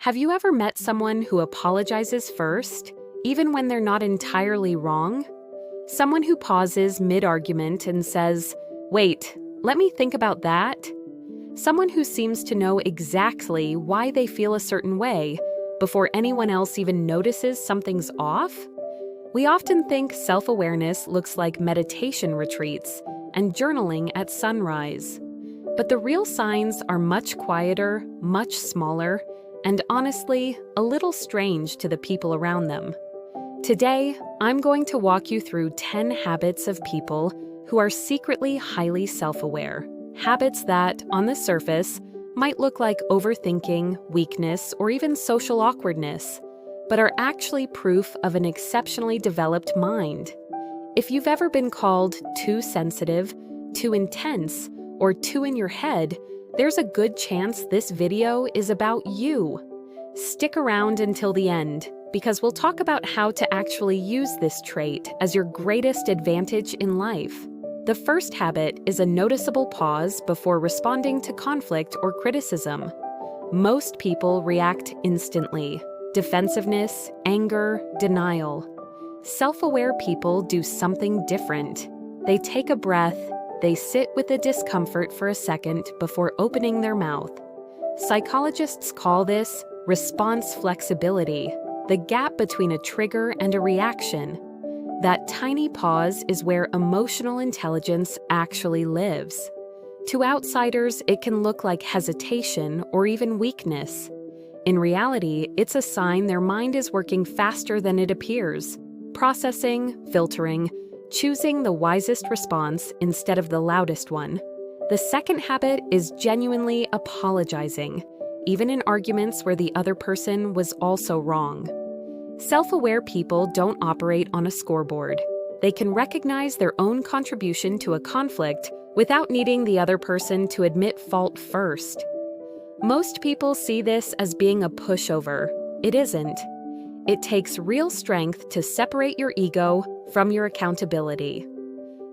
Have you ever met someone who apologizes first, even when they're not entirely wrong? Someone who pauses mid-argument and says, "Wait, let me think about that." Someone who seems to know exactly why they feel a certain way before anyone else even notices something's off? We often think self-awareness looks like meditation retreats and journaling at sunrise. But the real signs are much quieter, much smaller, and honestly, a little strange to the people around them. Today, I'm going to walk you through 10 habits of people who are secretly highly self-aware. Habits that, on the surface, might look like overthinking, weakness, or even social awkwardness, but are actually proof of an exceptionally developed mind. If you've ever been called too sensitive, too intense, or too in your head, there's a good chance this video is about you. Stick around until the end, because we'll talk about how to actually use this trait as your greatest advantage in life. The first habit is a noticeable pause before responding to conflict or criticism. Most people react instantly. Defensiveness, anger, denial. Self-aware people do something different. They take a breath. They sit with the discomfort for a second before opening their mouth. Psychologists call this response flexibility, the gap between a trigger and a reaction. That tiny pause is where emotional intelligence actually lives. To outsiders, it can look like hesitation or even weakness. In reality, it's a sign their mind is working faster than it appears, processing, filtering, choosing the wisest response instead of the loudest one. The second habit is genuinely apologizing, even in arguments where the other person was also wrong. Self-aware people don't operate on a scoreboard. They can recognize their own contribution to a conflict without needing the other person to admit fault first. Most people see this as being a pushover. It isn't. It takes real strength to separate your ego from your accountability.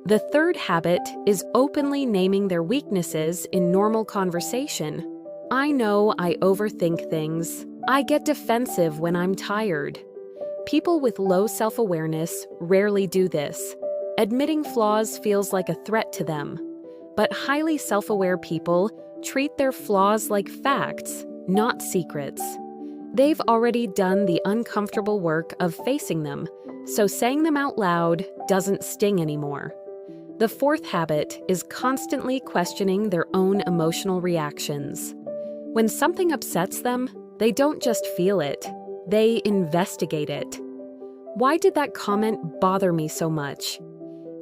The third habit is openly naming their weaknesses in normal conversation. I know I overthink things. I get defensive when I'm tired. People with low self-awareness rarely do this. Admitting flaws feels like a threat to them. But highly self-aware people treat their flaws like facts, not secrets. They've already done the uncomfortable work of facing them, so saying them out loud doesn't sting anymore. The fourth habit is constantly questioning their own emotional reactions. When something upsets them, they don't just feel it, they investigate it. Why did that comment bother me so much?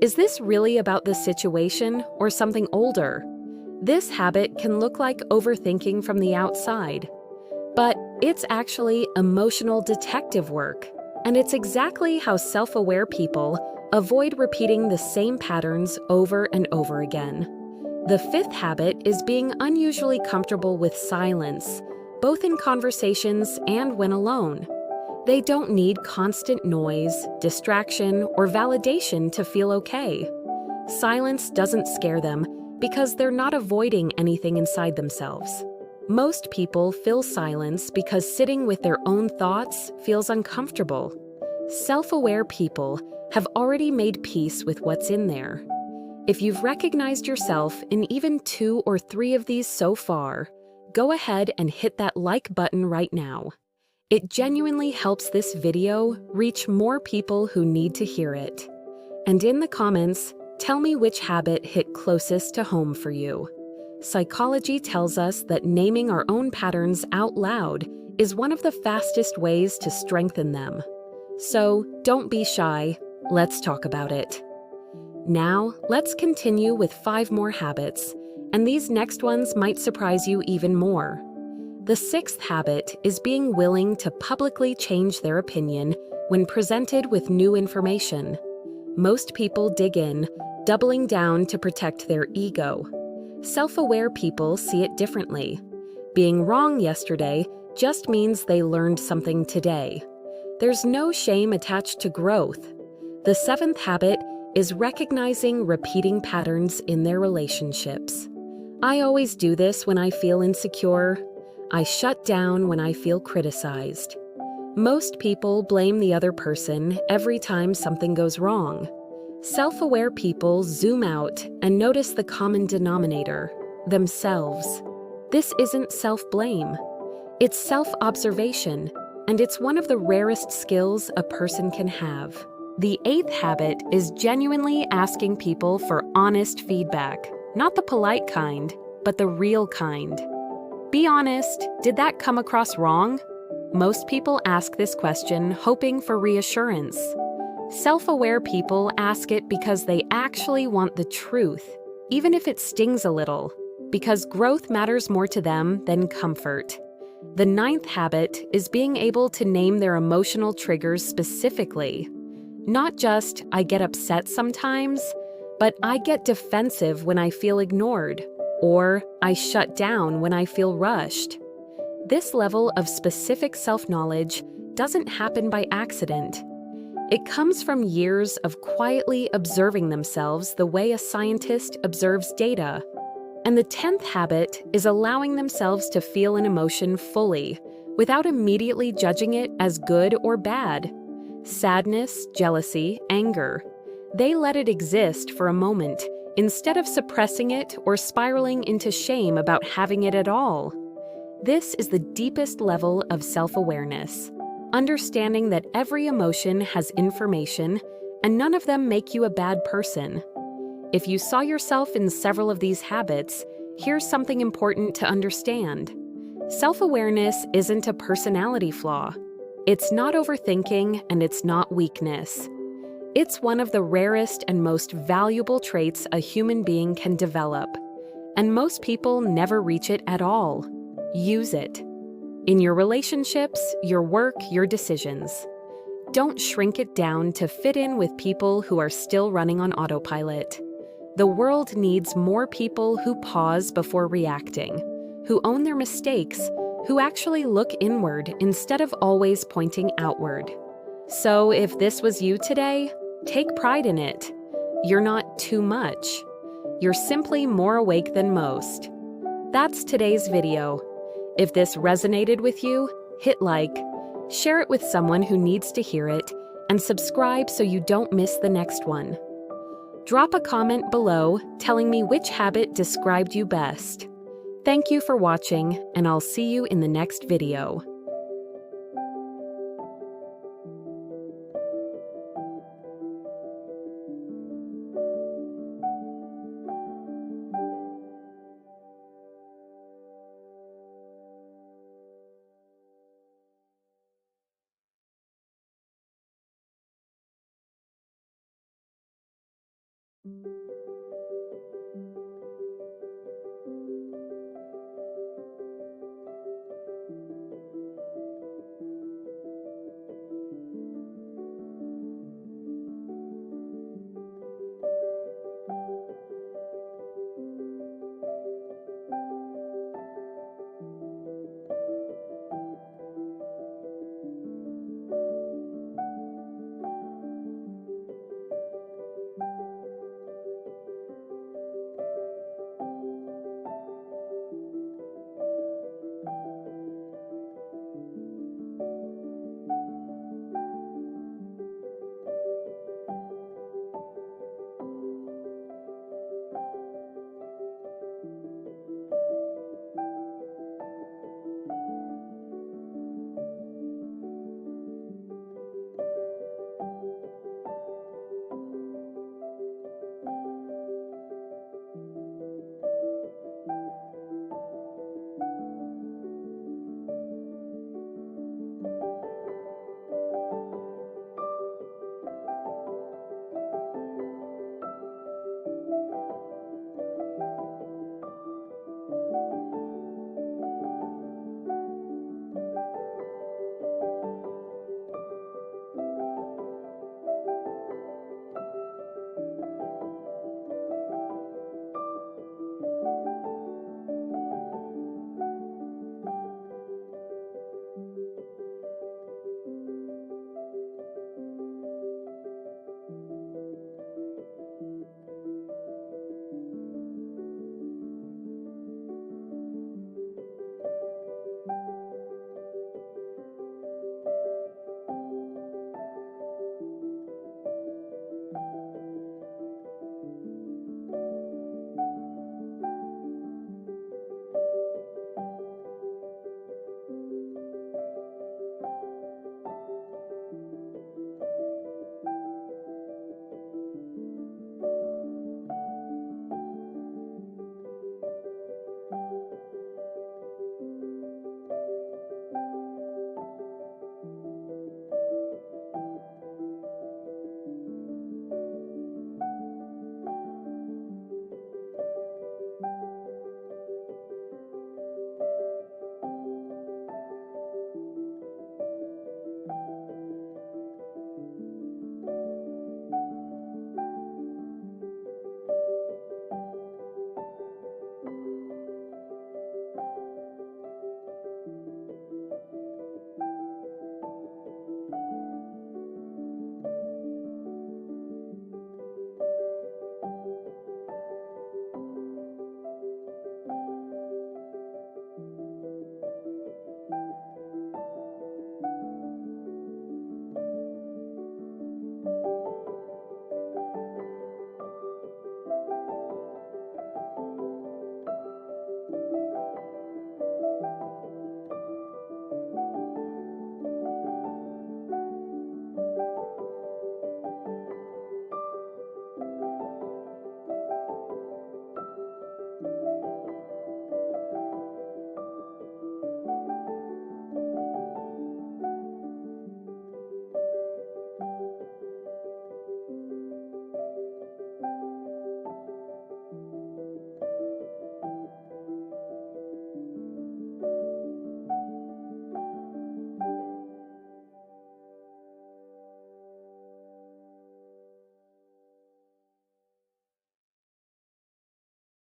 Is this really about the situation or something older? This habit can look like overthinking from the outside, but it's actually emotional detective work, and it's exactly how self-aware people avoid repeating the same patterns over and over again. The fifth habit is being unusually comfortable with silence, both in conversations and when alone. They don't need constant noise, distraction, or validation to feel okay. Silence doesn't scare them because they're not avoiding anything inside themselves. Most people fill silence because sitting with their own thoughts feels uncomfortable. Self-aware people have already made peace with what's in there. If you've recognized yourself in even 2 or 3 of these so far, go ahead and hit that like button right now. It genuinely helps this video reach more people who need to hear it. And in the comments, tell me which habit hit closest to home for you. Psychology tells us that naming our own patterns out loud is one of the fastest ways to strengthen them. So don't be shy, let's talk about it. Now, let's continue with 5 more habits, and these next ones might surprise you even more. The sixth habit is being willing to publicly change their opinion when presented with new information. Most people dig in, doubling down to protect their ego. Self-aware people see it differently. Being wrong yesterday just means they learned something today. There's no shame attached to growth. The seventh habit is recognizing repeating patterns in their relationships. I always do this when I feel insecure. I shut down when I feel criticized. Most people blame the other person every time something goes wrong. Self-aware people zoom out and notice the common denominator, themselves. This isn't self-blame. It's self-observation, and it's one of the rarest skills a person can have. The 8th habit is genuinely asking people for honest feedback, not the polite kind, but the real kind. Be honest, did that come across wrong? Most people ask this question hoping for reassurance. Self-aware people ask it because they actually want the truth, even if it stings a little, because growth matters more to them than comfort. The 9th habit is being able to name their emotional triggers specifically. Not just, I get upset sometimes, but I get defensive when I feel ignored, or I shut down when I feel rushed. This level of specific self-knowledge doesn't happen by accident. It comes from years of quietly observing themselves the way a scientist observes data. And the 10th habit is allowing themselves to feel an emotion fully, without immediately judging it as good or bad. Sadness, jealousy, anger. They let it exist for a moment, instead of suppressing it or spiraling into shame about having it at all. This is the deepest level of self-awareness, understanding that every emotion has information and none of them make you a bad person. If you saw yourself in several of these habits, here's something important to understand. Self-awareness isn't a personality flaw. It's not overthinking and it's not weakness. It's one of the rarest and most valuable traits a human being can develop, and most people never reach it at all. Use it. In your relationships, your work, your decisions. Don't shrink it down to fit in with people who are still running on autopilot. The world needs more people who pause before reacting, who own their mistakes, who actually look inward instead of always pointing outward. So if this was you today, take pride in it. You're not too much. You're simply more awake than most. That's today's video. If this resonated with you, hit like, share it with someone who needs to hear it, and subscribe so you don't miss the next one. Drop a comment below telling me which habit described you best. Thank you for watching, and I'll see you in the next video.